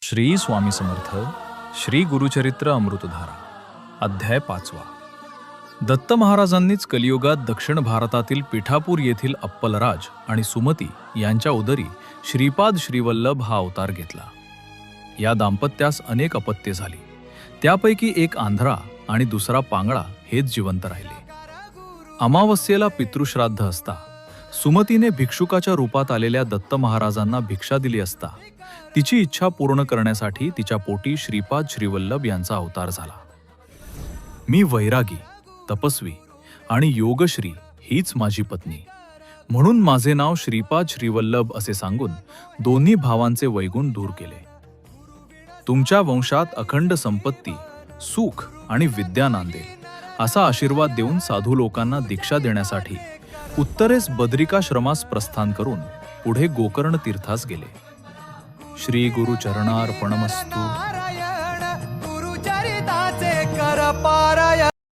श्री स्वामी समर्थ श्री गुरुचरित्र अमृतधारा अध्याय 5. दत्त महाराजांनीच कलियुगात दक्षिण भारतातील पिठापूर येथील अप्पलराज आणि सुमती यांच्या उदरी श्रीपाद श्रीवल्लभ हा अवतार घेतला. या दाम्पत्यास अनेक अपत्ये झाली. त्यापैकी एक आंधळा आणि दुसरा पांगळा हेच जिवंत राहिले. अमावस्येला पितृश्राद्ध असता सुमतीने भिक्षुकाच्या रूपात आलेल्या दत्त महाराजांना भिक्षा दिली असता तिची इच्छा पूर्ण करण्यासाठी तिच्या पोटी श्रीपाद श्रीवल्लभ यांचा अवतार झाला. मी वैरागी, तपस्वी आणि योगश्री हीच माझी पत्नी, म्हणून माझे नाव श्रीपाद श्रीवल्लभ असे सांगून दोन्ही भावांचे वैगुण दूर केले. तुमच्या वंशात अखंड संपत्ती, सुख आणि विद्या नांदेल असा आशीर्वाद देऊन साधू लोकांना दीक्षा देण्यासाठी उत्तरेस बद्रिकाश्रमास प्रस्थान करून पुढे गोकर्ण तीर्थास गेले. श्री गुरु चरणार्पणमस्तु.